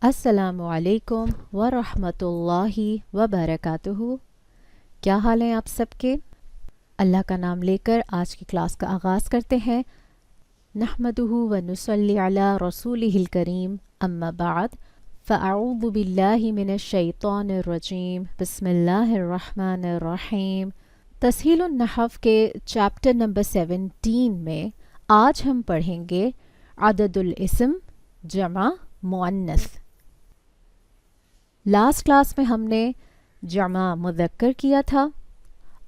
السلام علیکم ورحمۃ اللہ وبرکاتہ۔ کیا حال ہیں آپ سب کے؟ اللہ کا نام لے کر آج کی کلاس کا آغاز کرتے ہیں۔ نحمدہ ونصلی علی رسولہ الکریم، اما بعد فاعوذ باللہ من الشیطان الرجیم، بسم اللہ الرحمن الرحیم۔ تسہیل النحو کے چیپٹر نمبر 17 میں آج ہم پڑھیں گے عدد الاسم جمع مؤنث۔ لاسٹ کلاس میں ہم نے جمع مذکر کیا تھا،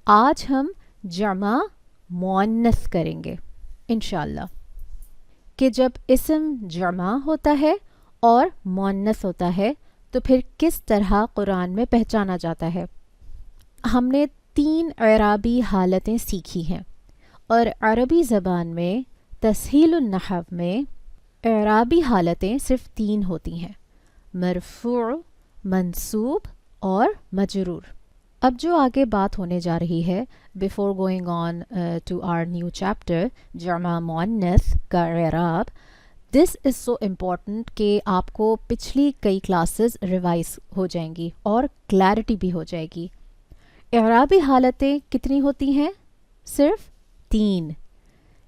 آج ہم جمع مؤنث کریں گے انشاءاللہ، کہ جب اسم جمع ہوتا ہے اور مؤنث ہوتا ہے تو پھر کس طرح قرآن میں پہچانا جاتا ہے۔ ہم نے 3 اعرابی حالتیں سیکھی ہیں، اور عربی زبان میں تسہیل النحو میں اعرابی حالتیں صرف 3 ہوتی ہیں: مرفوع، منصوب اور مجرور۔ اب جو آگے بات ہونے جا رہی ہے before going on to our new chapter جمع مؤنث کا اعراب، دس از سو امپورٹنٹ کہ آپ کو پچھلی کئی کلاسز ریوائز ہو جائیں گی اور کلیئرٹی بھی ہو جائے گی۔ اعرابی حالتیں کتنی ہوتی ہیں؟ صرف 3،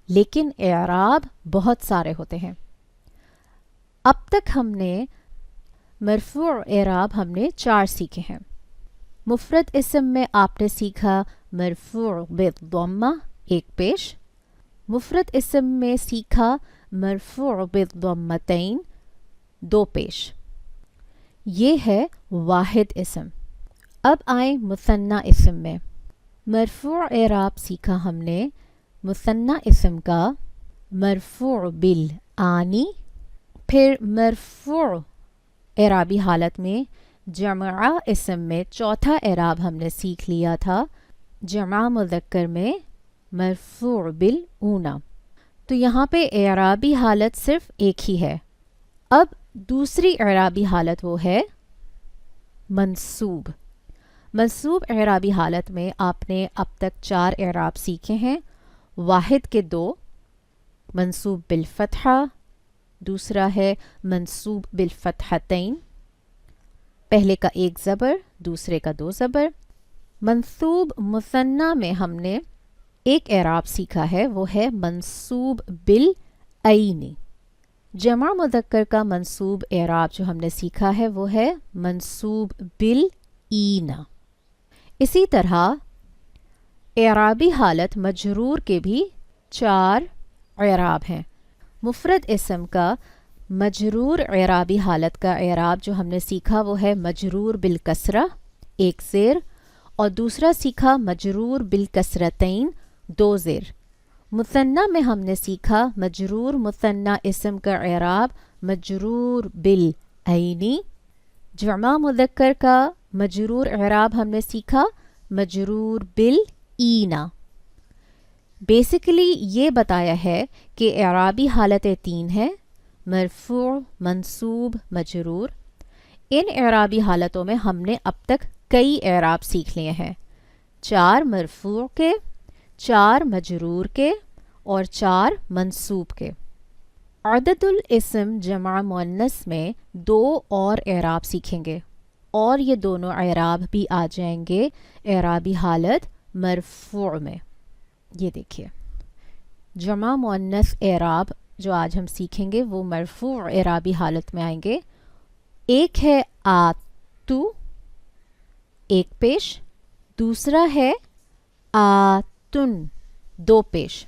لیکن اعراب بہت سارے ہوتے ہیں۔ اب تک ہم نے مرفوع اعراب ہم نے 4 سیکھے ہیں۔ مفرد اسم میں آپ نے سیکھا مرفوع بالضمہ 1 پیش، مفرد اسم میں سیکھا مرفوع بالضمتین 2 پیش۔ یہ ہے واحد اسم۔ اب آئیں مثنی اسم میں۔ مرفوع اعراب سیکھا ہم نے مثنی اسم کا مرفوع بالآنی، پھر مرفوع اعرابی حالت میں جمع اسم میں چوتھا اعراب ہم نے سیکھ لیا تھا جمع مذکر میں مرفوع بالاولی۔ تو یہاں پہ اعرابی حالت صرف ایک ہی ہے۔ اب دوسری اعرابی حالت وہ ہے منصوب۔ منصوب اعرابی حالت میں آپ نے اب تک 4 اعراب سیکھے ہیں۔ واحد کے 2، منصوب بالفتحہ، دوسرا ہے منصوب بالفتحتین، پہلے کا 1 زبر دوسرے کا 2 زبر۔ منصوب مثنی میں ہم نے ایک اعراب سیکھا ہے، وہ ہے منصوب بالعین۔ جمع مذکر کا منصوب اعراب جو ہم نے سیکھا ہے وہ ہے منصوب بالعین۔ اسی طرح اعرابی حالت مجرور کے بھی 4 اعراب ہیں۔ مفرد اسم کا مجرور اعرابی حالت کا اعراب جو ہم نے سیکھا وہ ہے مجرور بالکسرہ 1 زیر، اور دوسرا سیکھا مجرور بالکسرتین 2 زیر۔ مثنی میں ہم نے سیکھا مجرور مثنی اسم کا اعراب مجرور بالعینی۔ جمع مذکر کا مجرور اعراب ہم نے سیکھا مجرور بالعینہ۔ بیسیکلی یہ بتایا ہے کہ اعرابی حالتیں 3 ہیں: مرفوع، منصوب، مجرور۔ ان اعرابی حالتوں میں ہم نے اب تک کئی اعراب سیکھ لیے ہیں: 4 مرفوع کے، 4 مجرور کے، اور 4 منصوب کے۔ عدد الاسم جمع مؤنث میں 2 اور اعراب سیکھیں گے، اور یہ دونوں اعراب بھی آ جائیں گے اعرابی حالت مرفوع میں۔ یہ دیکھیے، جمع مؤنث اعراب جو آج ہم سیکھیں گے وہ مرفوع اعرابی حالت میں آئیں گے۔ ایک ہے آتو 1 پیش، دوسرا ہے آتن 2 پیش۔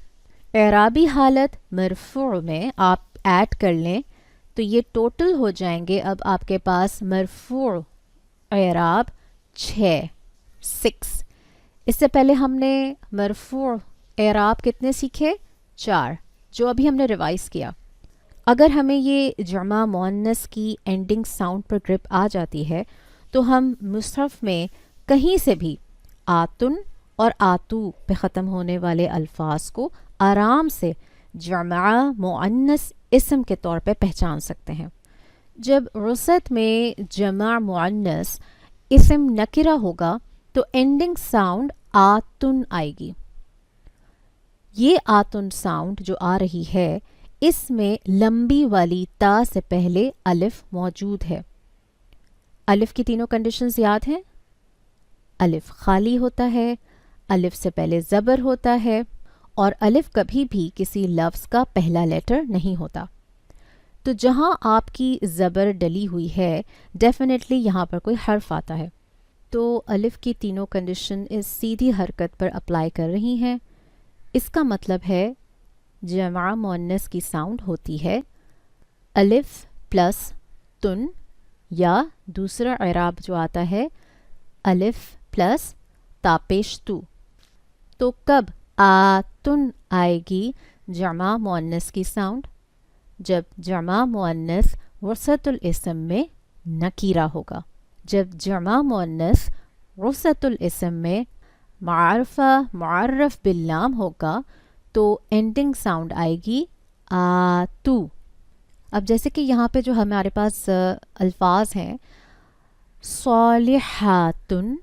اعرابی حالت مرفوع میں آپ ایڈ کر لیں تو یہ ٹوٹل ہو جائیں گے اب آپ کے پاس مرفوع اعراب 6۔ اس سے پہلے ہم نے مرفوع اعراب کتنے سیکھے؟ 4، جو ابھی ہم نے ریوائز کیا۔ اگر ہمیں یہ جمع مؤنث کی اینڈنگ ساؤنڈ پر گرپ آ جاتی ہے تو ہم مصحف میں کہیں سے بھی آتن اور آتو پہ ختم ہونے والے الفاظ کو آرام سے جمع مؤنث اسم کے طور پہ پہچان سکتے ہیں۔ جب رست میں جمع مؤنث اسم نکرہ ہوگا تو اینڈنگ ساؤنڈ آتن آئے گی۔ یہ آتن ساؤنڈ جو آ رہی ہے اس میں لمبی والی تا سے پہلے الف موجود ہے، الف کی تینوں کنڈیشنز یاد ہیں؟ الف خالی ہوتا ہے، الف سے پہلے زبر ہوتا ہے، اور الف کبھی بھی کسی لفظ کا پہلا لیٹر نہیں ہوتا. تو جہاں آپ کی زبر ڈلی ہوئی ہے ڈیفینیٹلی یہاں پر کوئی حرف آتا ہے. تو الف کی تینوں کنڈیشن اس سیدھی حرکت پر اپلائی کر رہی ہیں. اس کا مطلب ہے جمع مؤنث کی ساؤنڈ ہوتی ہے الف پلس تن، یا دوسرا اعراب جو آتا ہے الف پلس تاپیش تو. تو کب آتن آئے گی جمع مؤنث کی ساؤنڈ؟ جب جمع مؤنث وسط الاسم میں نکیرہ ہوگا. جب جمع مؤنث وسط الاسم میں معرفہ معرف باللام ہوگا تو اینڈنگ ساؤنڈ آئے گی آتو. اب جیسے کہ یہاں پہ جو ہمارے پاس الفاظ ہیں صالحاتن،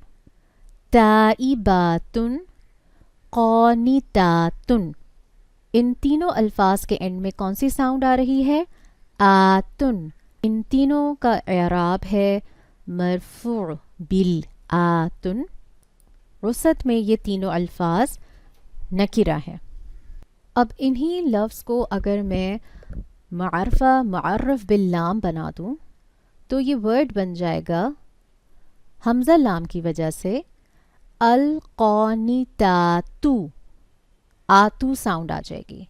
تائباتن، قانتاتن، ان تینوں الفاظ کے اینڈ میں کون سی ساؤنڈ آ رہی ہے؟ آتن. ان تینوں کا اعراب ہے مرفوع بالآتن. وسط میں یہ تینوں الفاظ نکرہ ہیں. اب انہی لفظ کو اگر میں معرفہ معرف باللام بنا دوں تو یہ ورڈ بن جائے گا حمزہ لام کی وجہ سے القانتاتو. آتو ساؤنڈ آ جائے گی،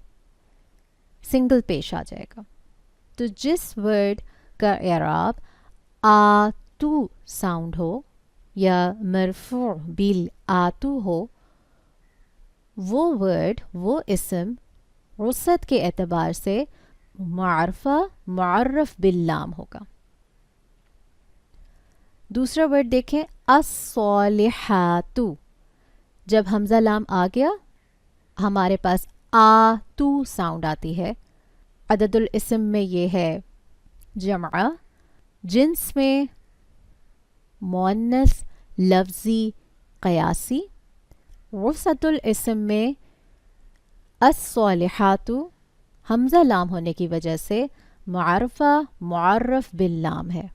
سنگل پیش آ جائے گا. تو جس ورڈ کا اعراب آتو ساؤنڈ ہو یا مرفوع بالآتو ہو، وہ ورڈ وہ اسم وسط کے اعتبار سے معرفہ معرف باللام ہوگا. دوسرا ورڈ دیکھیں الصالحاتو. جب حمزہ لام آ گیا ہمارے پاس آتو ساؤنڈ آتی ہے. عدد الاسم میں یہ ہے جمع، جنس میں مؤنث لفظی قیاسی. وسط الاسم میں الصالحاتو حمزہ لام ہونے کی وجہ سے معرفہ معرف باللام ہے،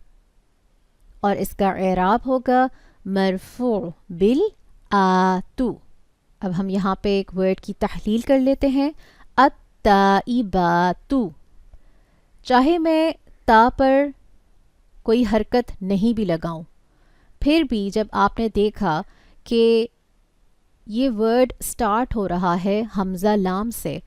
اور اس کا اعراب ہوگا مرفوع بالآتو. اب ہم یہاں پہ ایک ورڈ کی تحلیل کر لیتے ہیں. التائباتو. چاہے میں تا پر کوئی حرکت نہیں بھی لگاؤں، پھر بھی جب آپ نے دیکھا کہ یہ ورڈ سٹارٹ ہو رہا ہے حمزہ لام سے،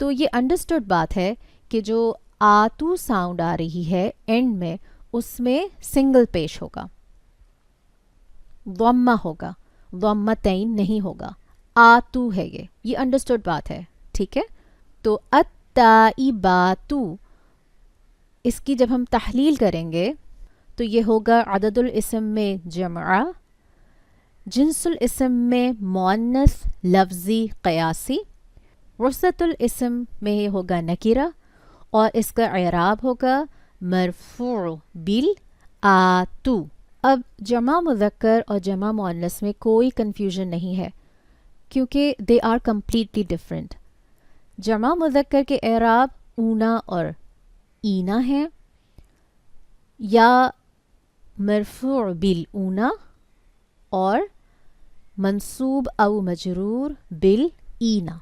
تو یہ انڈرسٹوڈ بات ہے کہ جو آتو ساؤنڈ آ رہی ہے اینڈ میں، اس میں سنگل پیش ہوگا، ضمہ ہوگا، ضمتین نہیں ہوگا. آتو ہے یہ انڈرسٹوڈ بات ہے. ٹھیک ہے. تو التائباتو، اس کی جب ہم تحلیل کریں گے تو یہ ہوگا عدد الاسم میں جمع، جنس الاسم میں مؤنث لفظی قیاسی، وسط الاسم میں یہ ہوگا نکرہ، اور اس کا اعراب ہوگا مرفوع بالآتو. اب جمع مذکر اور جمع مؤنث میں کوئی کنفیوژن نہیں ہے کیونکہ دے آر کمپلیٹلی ڈفرینٹ. جمع مذکر کے اعراب اونا اور اینا ہیں، یا مرفوع بالاونا اور منصوب او مجرور بالاینا.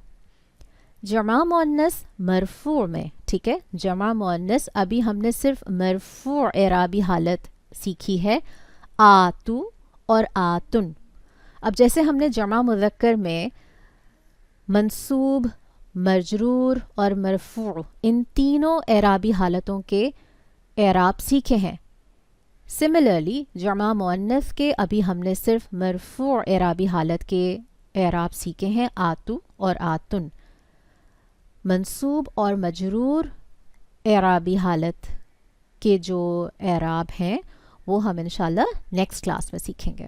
جمع مؤنث مرفوع میں، ٹھیک ہے، جمع مؤنث ابھی ہم نے صرف مرفوع اعرابی حالت سیکھی ہے آتو اور آتن. اب جیسے ہم نے جمع مذکر میں منصوب، مجرور اور مرفوع ان تینوں اعرابی حالتوں کے اعراب سیکھے ہیں، سملرلی جمع مؤنث کے ابھی ہم نے صرف مرفوع اعرابی حالت کے اعراب سیکھے ہیں آتو اور آتن. منصوب اور مجرور اعرابی حالت کے جو اعراب ہیں وہ ہم انشاءاللہ نیکسٹ کلاس میں سیکھیں گے.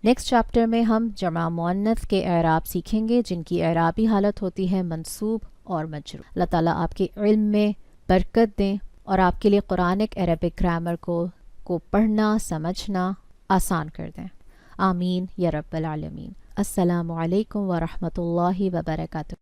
نیکسٹ چیپٹر میں ہم جمع مؤنث کے اعراب سیکھیں گے جن کی اعرابی حالت ہوتی ہے منصوب اور مجرور. اللہ تعالیٰ آپ کے علم میں برکت دیں اور آپ کے لیے قرآنک عربک گرامر کو پڑھنا سمجھنا آسان کر دیں. آمین یا رب العالمین. السلام علیکم ورحمۃ اللہ وبرکاتہ.